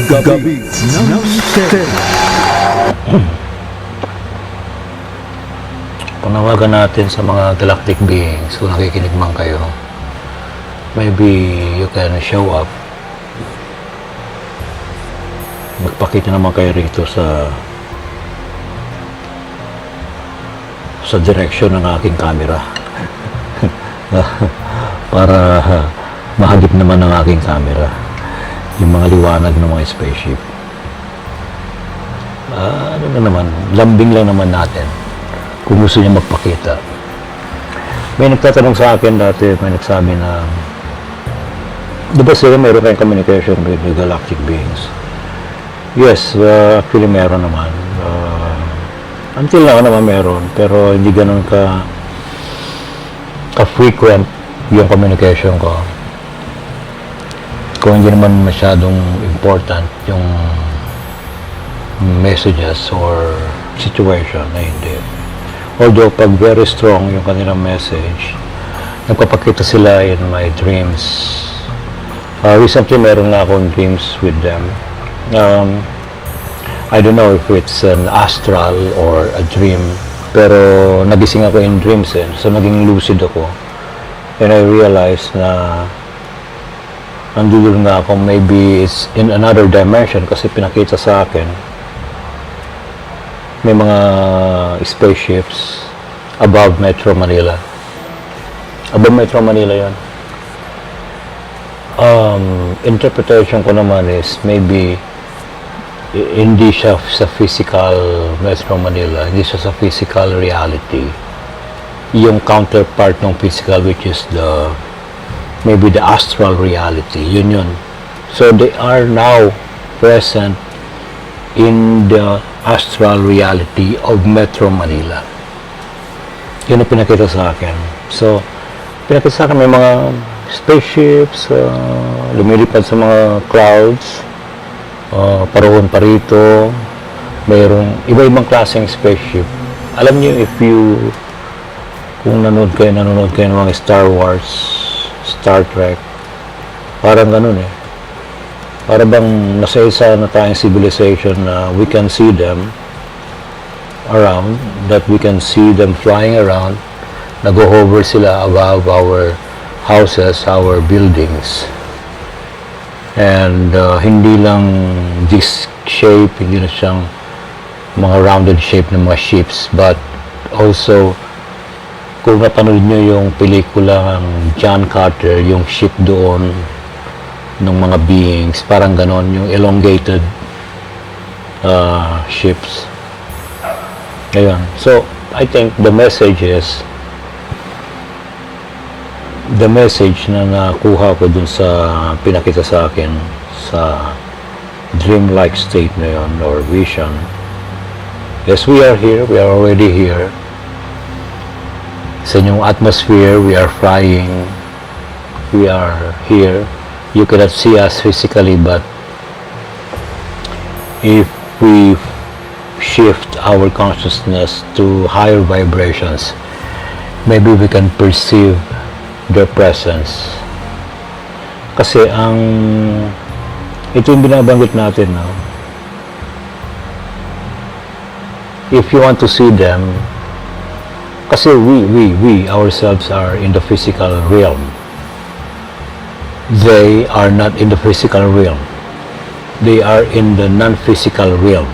Gabi ng Misteryo. Panawagan natin sa mga galactic beings kung nakikinig man kayo. Maybe you can show up. Magpakita naman kayo rito sa direksyon ng aking camera. Para mahagip naman ng aking camera yung mga liwanag ng mga spaceship. Ano na naman, lambing lang naman natin kung gusto niya magpakita. May nagtatanong sa akin dati, may nagsabi na, di ba sila meron kayong communication with the galactic beings? Yes, actually meron naman. Until now naman meron, pero hindi ganun ka-frequent yung communication ko. Kung hindi naman masyadong important yung messages or situation, na hindi. Although pag very strong yung kanilang message, nagpapakita sila in my dreams. Recently meron na akong dreams with them. I don't know if it's an astral or a dream, pero nagising ako in dreams so naging lucid ako. And I realized na nandun nga ako, maybe it's in another dimension kasi pinakita sa akin may mga spaceships above Metro Manila. Above Metro Manila yan. Interpretation ko naman is maybe hindi siya sa physical Metro Manila, hindi siya sa physical reality. Yung counterpart ng physical, which is maybe the astral reality, yun. So they are now present in the astral reality of Metro Manila. Yun ang pinakita sa akin. So pinakita sa akin may mga spaceships lumilipad sa mga clouds, paroon parito, mayroong iba-ibang klaseng spaceship. Alam niyo, kung nanonood kayo ng mga Star Wars, Star Trek, parang ganun para bang nasa isa na tayong civilization na we can see them around, that we can see them flying around, nag-hover sila above our houses, our buildings, and hindi lang disc shape, hindi na siyang mga rounded shape ng mga ships, but also kung napanood nyo yung pelikula ng John Carter, yung ship doon ng mga beings, parang ganon, yung elongated ships. Ayun. So, I think the message na nakuha ko dun sa pinakita sa akin sa dreamlike state na yun, or vision, yes, we are here, we are already here. Sa inyong atmosphere, we are flying, we are here. You cannot see us physically, but if we shift our consciousness to higher vibrations, maybe we can perceive their presence. Kasi ito yung binabanggit natin, no? If you want to see them, kasi we ourselves are in the physical realm. They are not in the physical realm. They are in the non-physical realm.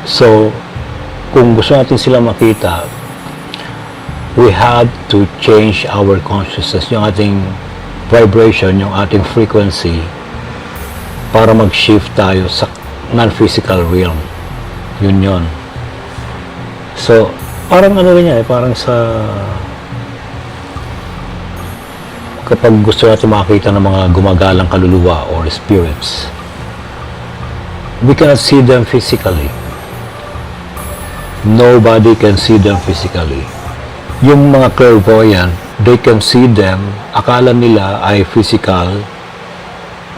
So, kung gusto natin sila makita, we have to change our consciousness, yung ating vibration, yung ating frequency, para mag-shift tayo sa non-physical realm. Yun. So, parang ano rin parang kapag gusto natin makita ng mga gumagalang kaluluwa or spirits, we cannot see them physically. Nobody can see them physically. Yung mga clairvoyant, they can see them, akala nila ay physical,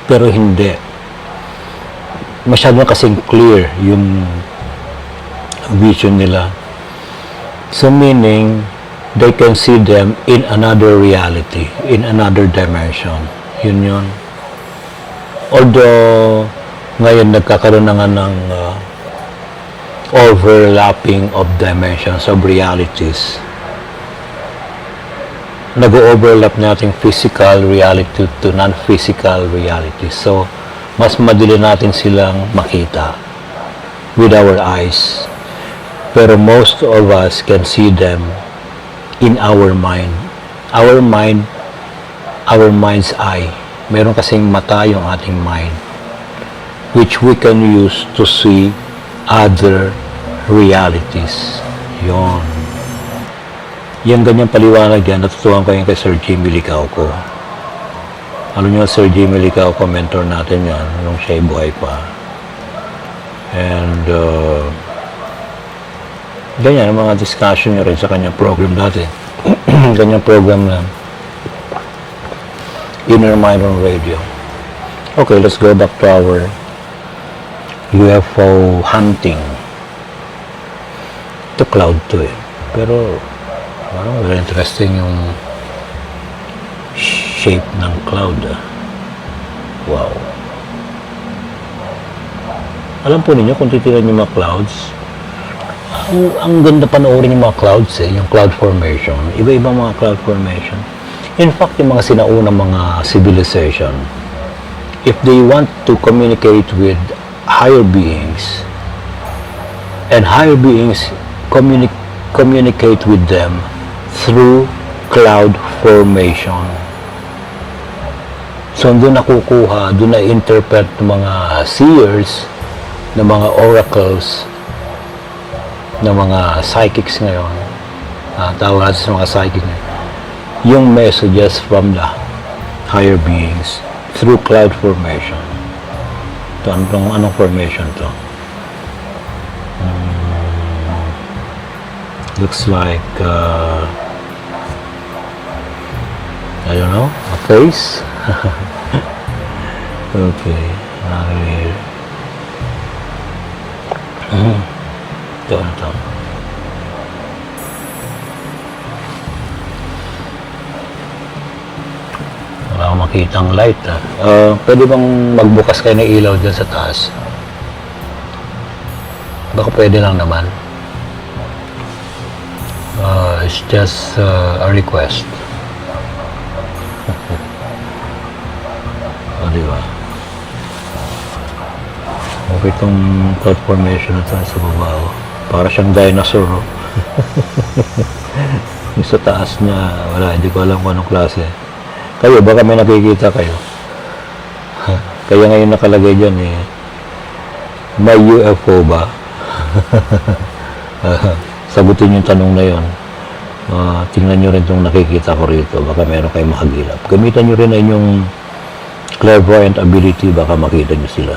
pero hindi. Masyado kasing clear yung vision nila. So meaning, they can see them in another reality, in another dimension. Yun. Although Ngayon, nagkakaroon na nga ng overlapping of dimensions of realities. Nag-overlap natin physical reality to non-physical reality. So, mas madali natin silang makita with our eyes. Pero most of us can see them in our mind. Our mind's eye. Meron kasing mata yung ating mind, which we can use to see other realities. Yon. Yung ganyang paliwanag yan, natutuwan ko yung kay Sir Jimmy Licauco. Alam nyo, Sir Jimmy Licauco, mentor natin yan, nung siya'y buhay pa. And, ganyan, mga discussion niya rin sa kanyang program dati. Kanyang program na Inner Mind on Radio. Okay, let's go back to our UFO hunting. To cloud to eh. Pero, very interesting yung shape ng cloud. Wow. Alam po ninyo, kung titinan yung mga clouds, ang ganda panoorin yung mga clouds eh, yung cloud formation. Iba-ibang mga cloud formation. In fact, yung mga sinaunang mga civilization, if they want to communicate with higher beings, and higher beings communicate with them through cloud formation. So, doon nakukuha, doon na-interpret ng mga seers, ng mga oracles, ng mga psychics ngayon, tawag natin sa mga psychic ngayon, yung messages from the higher beings through cloud formation. Ito, anong formation to? Looks like I don't know, a face. Okay, ito. Wala akong makitang light. Pwede bang magbukas kayo ng ilaw dyan sa taas? Baka pwede lang naman. It's just a request. O, diba? Okay itong cloud formation na ito sa baba. Oh. Para siyang dinosaur. Oh. Yung sa taas niya, wala, hindi ko alam kung anong klase. Kayo, baka may nakikita kayo. Kaya ngayon nakalagay dyan eh, may UFO ba? Sagutin yung tanong na yun. Tingnan nyo rin itong nakikita ko rito. Baka meron kayong makagilap. Gamitan nyo rin ang inyong clairvoyant ability. Baka makita nyo sila.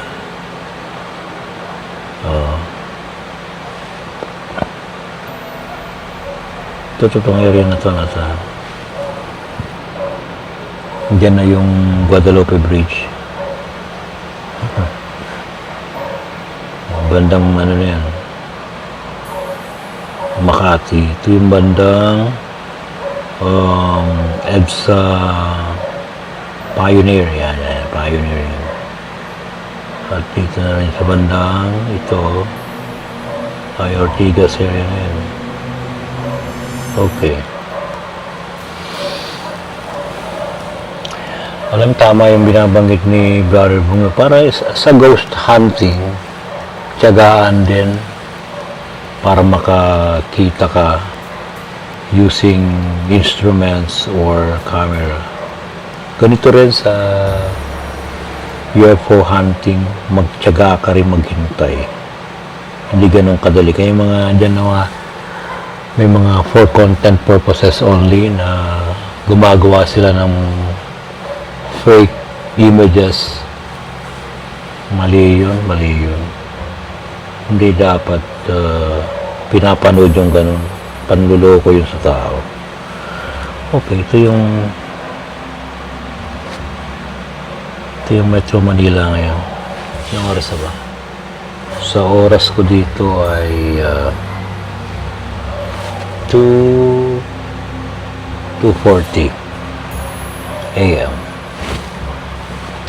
Ito itong area na ito. Diyan na yung Guadalupe Bridge. Bandang ano na yan. Makati. Ito yung bandang EDSA Pioneer. Yan, Pioneer yan. At dito na rin sa bandang ito ay Ortigas area na yan. Okay. Alam, tama yung binabanggit ni Brother Bunga. Para sa ghost hunting, tiyagaan din para makakita ka using instruments or camera. Ganito rin sa UFO hunting, magtiyaga ka rin maghintay. Hindi ganun kadali. Kaya mga dyan na may mga for content purposes only na gumagawa sila ng fake images. Mali yun. Hindi dapat pinapanood yung ganun. Panluloko yun sa tao. Okay, ito yung Metro Manila ngayon. Yung oras na ba? Sa oras ko dito ay 2:40 AM.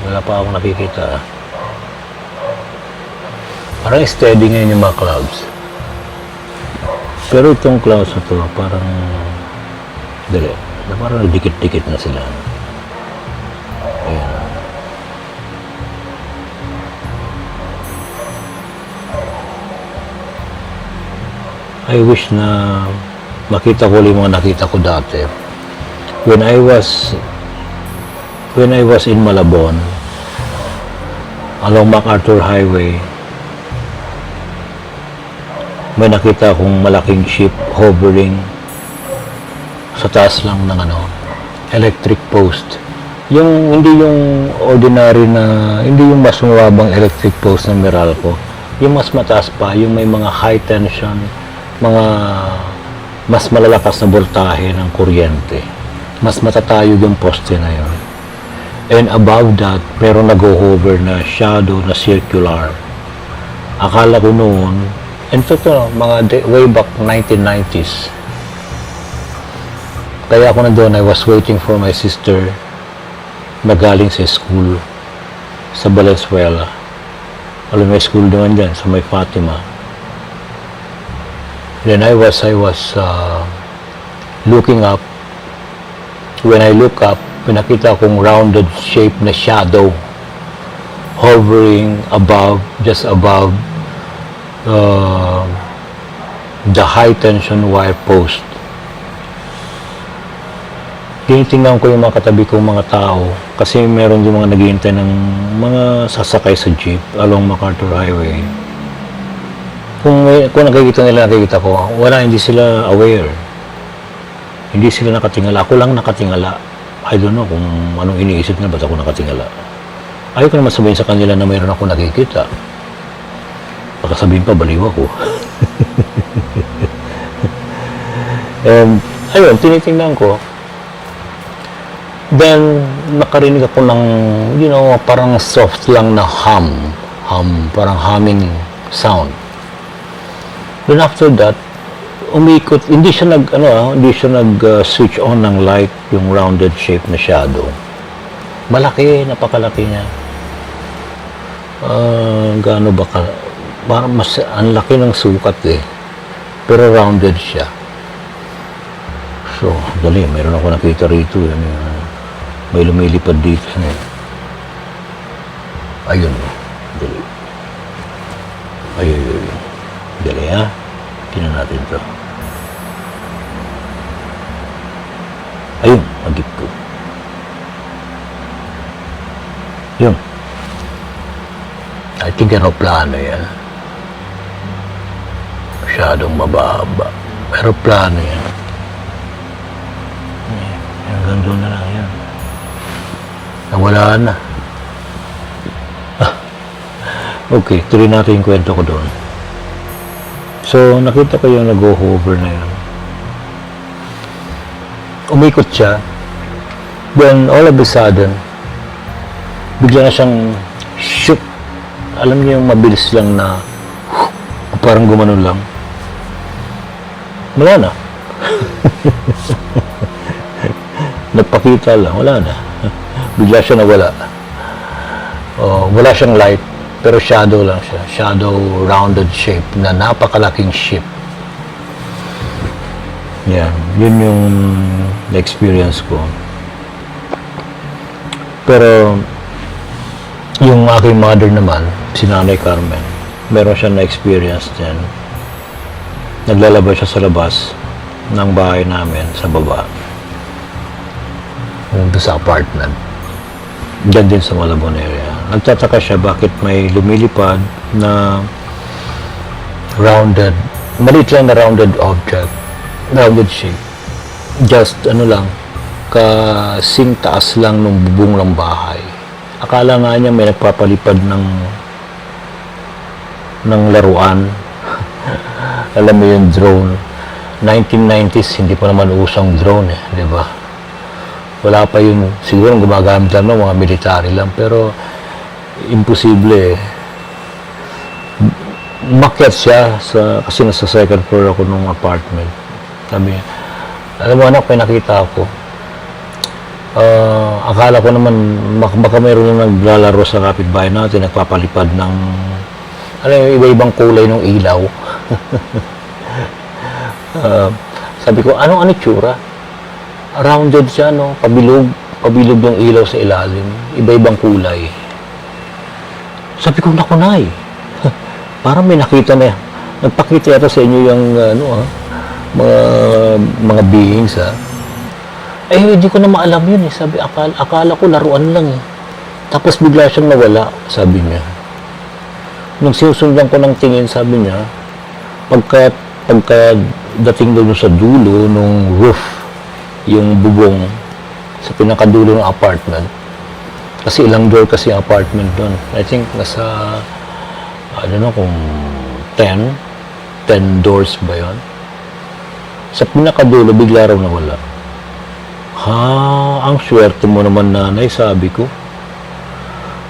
Wala pa akong nakikita. Parang steady ngayon yung mga clouds. Pero itong clouds na to, parang dali. Parang dikit-dikit na sila. Ayan. I wish na makita ko ulit mga nakita ko dati. When I was in Malabon, along MacArthur Highway, may nakita akong malaking ship hovering sa taas lang ng electric post. Hindi yung ordinary na, hindi yung mas mababang electric post ng Meralco. Yung mas mataas pa, yung may mga high tension, mga mas malalakas na voltahe ng kuryente. Mas matatayog yung poste na yun. And above that, meron nag-hover na shadow na circular. Akala ko noon, and totoo, way back 1990s. Kaya ako nandun, I was waiting for my sister na galing sa school sa Valenzuela. Alam, may school naman dyan sa may Fatima. Then I was looking up. When I look up, pinakita kong rounded shape na shadow hovering just above the high tension wire post. Tinitingnan ko yung mga katabi kong mga tao kasi meron yung mga naghihintay ng mga sasakay sa jeep along MacArthur Highway. Kung nakikita nila, nakikita ko, hindi sila aware. Hindi sila nakatingala. Ako lang nakatingala. I don't know kung anong iniisip nila, ba't ako nakatingala. Ayaw ko naman sabihin sa kanila na mayroon ako nakikita. Baka sabihin pa, baliw ako. And, ayun, tinitingnan ko. Then, nakarinig ako ng, parang soft lang na hum, parang humming sound. Then after that, umikot, hindi siya nag-switch on ng light, yung rounded shape na shadow. Malaki, napakalaki niya. Gaano ba parang mas, ang laki ng sukat pero rounded siya. So, dali, meron ako nakita rito. May lumilipad dito. Ayun. Dali. Ayun. Dali, ha? Tingnan natin ito. Ayun, agip ko. Yun. I think aeroplano yan. Masyadong mababa. Aeroplano yan. Hanggang doon na lang yan. Nawala na. Okay, tuloy natin yung kwento ko doon. So, nakita ko yung nag-hover na yun. Umikot siya. Then, all of a sudden, bigla na siyang shoot. Alam niyo yung mabilis lang na parang gumanon lang. Wala na. Nagpakita lang. Wala na. Bigla siya nawala. Wala siyang light. Pero shadow lang siya. Shadow, rounded shape na napakalaking ship. Yan. Yun yung experience ko. Pero, yung aking mother naman, si Nanay Carmen, meron siya na-experience din. Naglalaba siya sa labas ng bahay namin sa baba. Doon sa apartment. Diyan din sa Malabon area. Nagtataka siya bakit may lumilipad na rounded, maliit lang na rounded object, rounded shape. Just kasing taas lang ng bubong ng bahay. Akala nga niya may nagpapalipad ng laruan. Alam mo yung drone. 1990s, hindi pa naman usang drone di ba? Wala pa yun. Siguro gumagamit lang ng mga military lang. Pero, imposible Umakyat siya kasi nasa second floor ako ng apartment. Sabi, alam mo anak, may nakita ako. Akala ko naman baka mayroon na naglalaro sa kapitbahay natin, nagpapalipad ng Alam mo, iba-ibang kulay ng ilaw. Sabi ko, ano itsura? Rounded siya, no? Pabilog yung ilaw sa ilalim. Iba-ibang kulay. Sabi ko, naku, Nay. Parang may nakita na yan. Nagpakita yata sa inyo yung, mga beings, ha? Hindi ko na maalam yun, eh. Sabi, akala ko laruan lang, eh. Tapos bigla siyang nawala, sabi niya. Nung sinusundan ko ng tingin, sabi niya, pagka dating doon sa dulo nung roof, yung bubong sa pinakadulo ng apartment, kasi ilang door kasi yung apartment doon. I think nasa, I don't know kung 10 doors ba yun? Sa pinakadulo, bigla raw nawala. Ang swerte mo naman, nanay, sabi ko.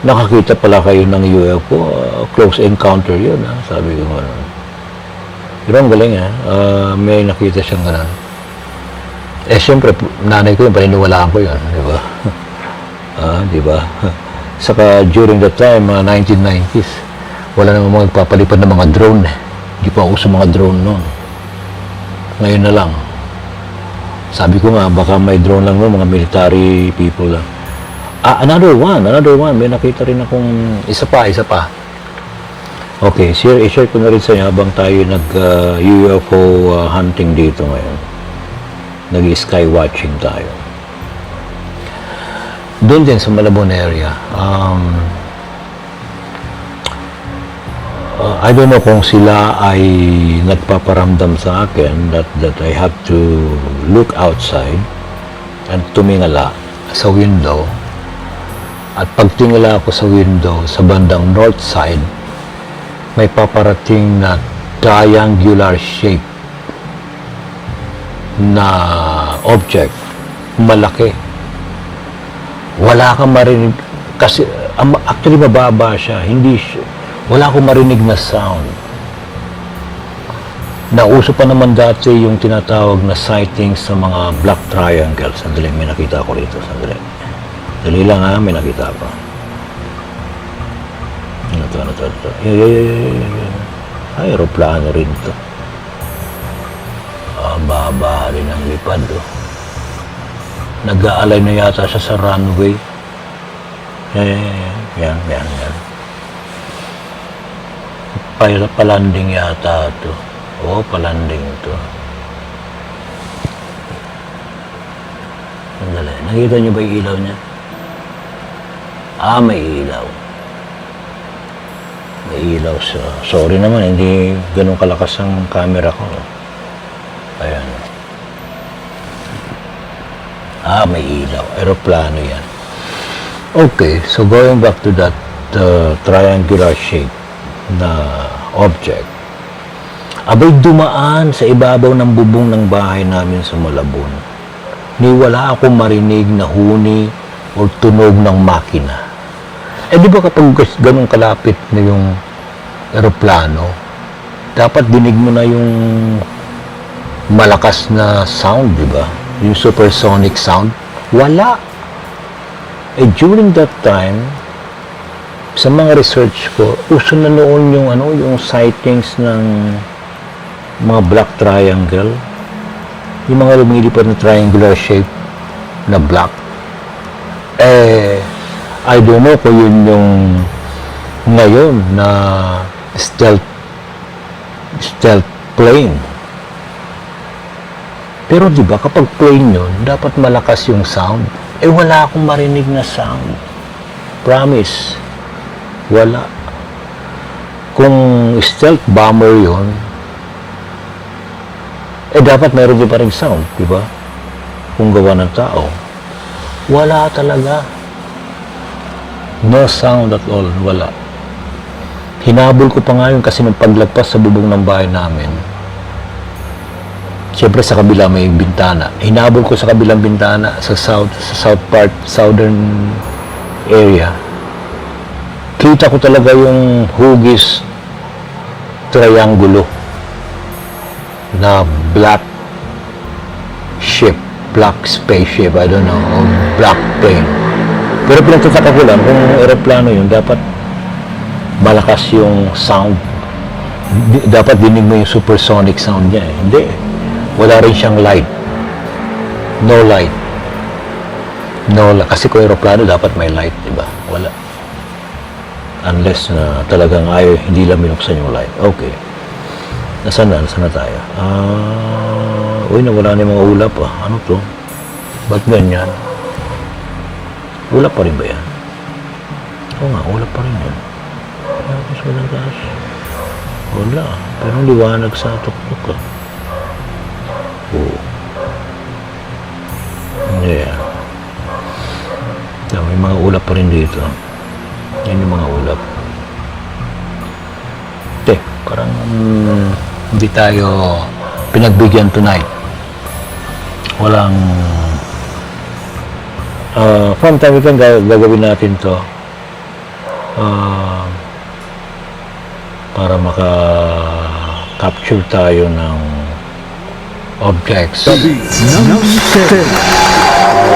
Nakakita pala kayo ng UFO, close encounter yun, ha? Sabi ko gano'n. Pero ang galing, ha? May nakita siyang gano'n. Siyempre, nanay ko yun, paniniwalaan ko yun, di ba? Di ba? Saka during that time, 1990s, wala namang magpapalipad ng mga drone, eh. Hindi pa uso mga drone noon. Ngayon na lang. Sabi ko nga, baka may drone lang noon, mga military people lang. Another one. May nakita rin akong isa pa. Okay, i-share ko na rin sa inyo habang tayo nag-UFO hunting dito ngayon. Nag-sky watching tayo. Doon din sa Malabon area. I don't know kung sila ay nagpaparamdam sa akin that I have to look outside and tumingala sa window. At pagtingala ako sa window, sa bandang north side, may paparating na triangular shape na object, malaki. Wala kang marinig, kasi actually mababa siya, wala akong marinig na sound. Nauso pa naman dati yung tinatawag na sightings sa mga black triangles. Sandali, may nakita ko rito, sandali. Dali lang, ha, may nakita pa. Ano to? Aeroplano rin to. Baba rin ang lipad, oh. Nag-aalay na yata siya sa runway. Yan. Palanding yata to. Palanding to. Sandali, nakita niyo ba yung ilaw niya? May ilaw. May ilaw siya. Sorry naman, hindi ganun kalakas ang camera ko. Ayan. May ilaw. Aeroplano yan. Okay, so going back to that triangular shape na object. Abay dumaan sa ibabaw ng bubong ng bahay namin sa Malabon. Ni wala akong marinig na huni o tunog ng makina. Di ba kapag ganun kalapit na yung aeroplano, dapat dinig mo na yung malakas na sound, di ba? Yung supersonic sound. Wala. During that time, sa mga research ko, uso na noon yung sightings ng mga black triangle. Yung mga lumilipad na triangular shape na black. I don't know kung yun yung ngayon na stealth plane. Pero di ba kapag plane yun, dapat malakas yung sound. Wala akong marinig na sound. Promise. Wala. Kung stealth bomber yun, dapat meron din pa rin sound, di ba? Kung gawa ng tao. Wala talaga. No sound at all. Wala. Hinabol ko pa nga yun kasi nung paglagpas sa bubong ng bahay namin, siyempre sa kabila may bintana. Hinabol ko sa kabilang bintana, sa southern area. Kita ko talaga yung hugis triangulo na black ship, black spaceship, I don't know, or black plane. Pero pinagtataka ko lang, kung aeroplano yun, dapat malakas yung sound. Dapat dinig mo yung supersonic sound niya eh. Hindi. Wala rin siyang light. No light. Kasi kung aeroplano dapat may light, di ba? Wala. Unless na talagang hindi lang binuksan yung light. Okay. Nasaan na tayo? Uy, nawala na yung mga ulap ah. Ano to? Ba't ganyan? Ulap pa rin ba yan? Oo nga, ulap pa rin yan. Tapos walang taas. Wala. Pero liwanag sa tuktok ah. Oo. Yeah. May mga ulap pa rin dito. Yan yung mga ulap. Parang hindi tayo pinagbigyan tonight. Walang from time to time gagawin natin to para maka-capture tayo ng objects. Tabi ng Mister.